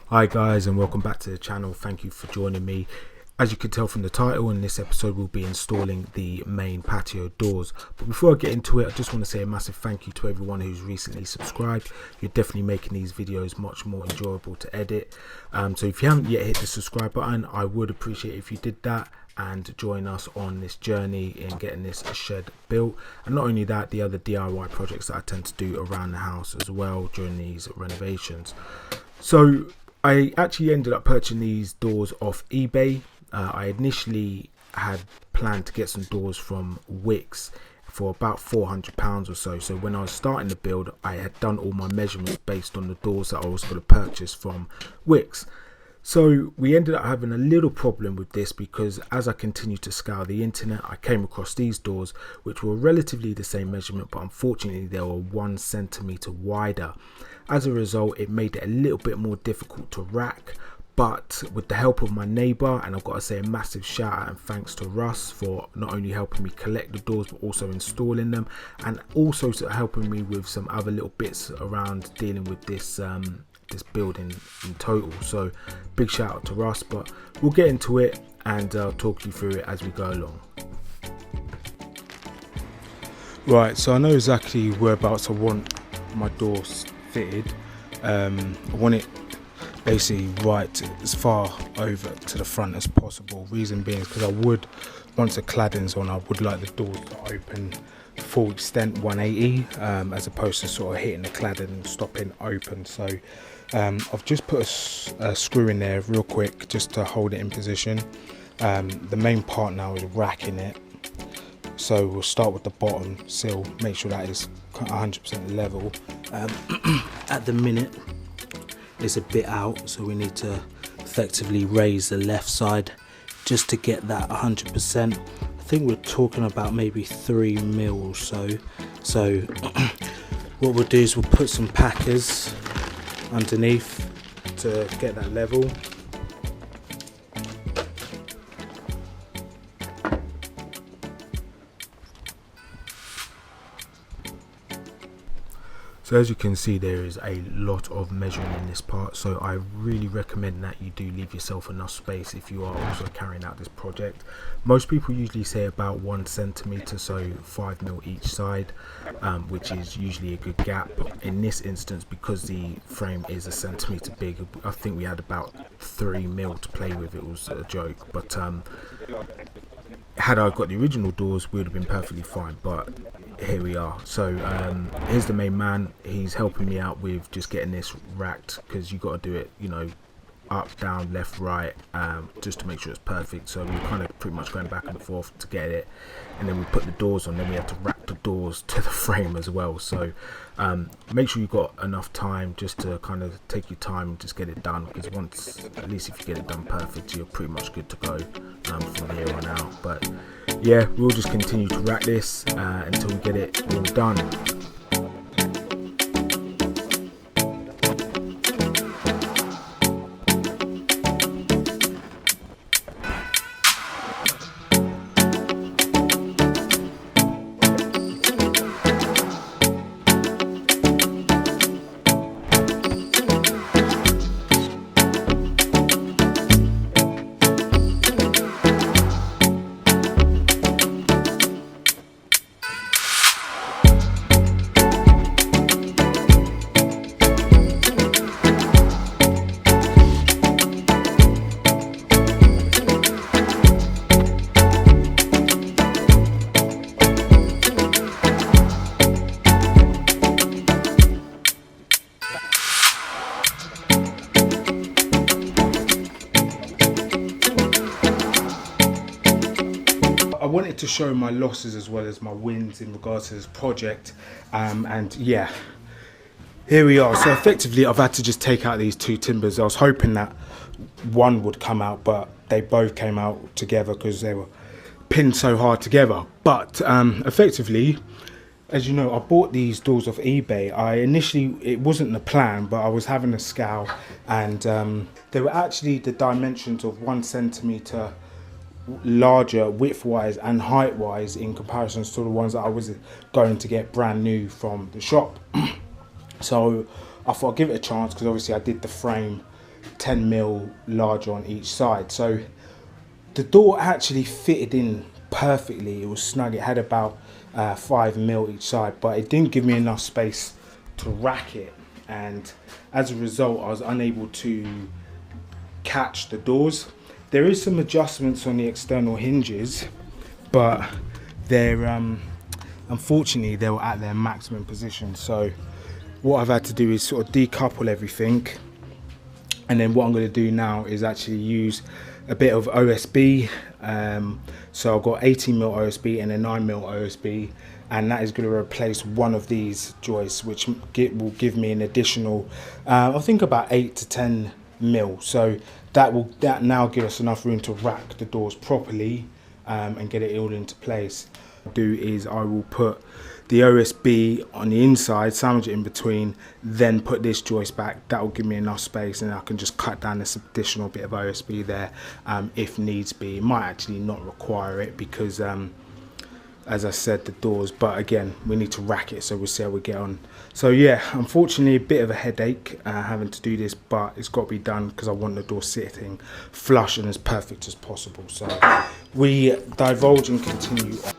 Hi guys, and welcome back to the channel. Thank you for joining me. As you can tell from the title, in this episode we'll be installing the main patio doors. But before I get into it, I just want to say a massive thank you to everyone who's recently subscribed. You're definitely making these videos much more enjoyable to edit. So if you haven't yet hit the subscribe button, I would appreciate if you did that and join us on this journey in getting this shed built. And not only that, the other DIY projects that I tend to do around the house as well during these renovations. So I actually ended up purchasing these doors off eBay. I initially had planned to get some doors from Wix for about £400 or so. So when I was starting the build, I had done all my measurements based on the doors that I was going to purchase from Wix. So we ended up having a little problem with this because as I continued to scour the internet, I came across these doors which were relatively the same measurement, but unfortunately they were 1 centimeter wider. As a result, it made it a little bit more difficult to rack, but with the help of my neighbour, and I've got to say a massive shout out and thanks to Russ for not only helping me collect the doors but also installing them, and also helping me with some other little bits around dealing with this this building in total. So big shout out to Russ, but we'll get into it and I'll talk you through it as we go along. Right, so I know exactly whereabouts I want my doors fitted. I want it basically right as far over to the front as possible. Reason being is because I would, once the cladding's on, I would like the doors to open full extent 180 as opposed to sort of hitting the cladding and stopping open. So I've just put a screw in there real quick just to hold it in position. The main part now is racking it. So we'll start with the bottom sill, make sure that is 100% level. At the minute it's a bit out, so we need to effectively raise the left side just to get that 100%. I think we're talking about maybe 3 mil or so. So what we'll do is we'll put some packers underneath to get that level. So as you can see, there is a lot of measuring in this part, so I really recommend that you do leave yourself enough space if you are also carrying out this project. Most people usually say about 1 centimeter, so 5 mil each side, which is usually a good gap. In this instance, because the frame is 1 centimeter big, I think we had about 3 mil to play with. It was a joke, but had I got the original doors, we would have been perfectly fine, but here we are. So here's the main man. He's helping me out with just getting this racked, because you got to do it, you know, up, down, left, right, just to make sure it's perfect. So we're kind of pretty much going back and forth to get it, and then we put the doors on, then we had to rack the doors to the frame as well. So make sure you've got enough time just to kind of take your time and just get it done, because once, at least if you get it done perfect, you're pretty much good to go from here on out. But yeah, we'll just continue to rack this until we get it all done. I wanted to show my losses as well as my wins in regards to this project, and yeah, here we are. So effectively I've had to just take out these 2 timbers. I was hoping that one would come out, but they both came out together because they were pinned so hard together. But effectively, as you know, I bought these doors off eBay. It wasn't the plan, but I was having a scowl, and they were actually the dimensions of 1 centimeter larger width wise and height wise in comparison to the ones that I was going to get brand new from the shop. So I thought I'd give it a chance, because obviously I did the frame 10 mil larger on each side. So the door actually fitted in perfectly. It was snug. It had about 5 mil each side, but it didn't give me enough space to rack it, and as a result I was unable to catch the doors. There is some adjustments on the external hinges, but they're unfortunately they were at their maximum position. So what I've had to do is sort of decouple everything, and then what I'm going to do now is actually use a bit of OSB. So I've got 18mm OSB and a 9mm OSB, and that is going to replace one of these joists, which will give me an additional I think about 8 to 10 mil. So that now give us enough room to rack the doors properly and get it all into place. What I'll do is I will put the OSB on the inside, sandwich it in between, then put this joist back. That will give me enough space, and I can just cut down this additional bit of OSB there if needs be. It might actually not require it because as I said, the doors, but again, we need to rack it, so we'll see how we get on. So yeah, unfortunately a bit of a headache having to do this, but it's got to be done because I want the door sitting flush and as perfect as possible. So we divulge and continue on.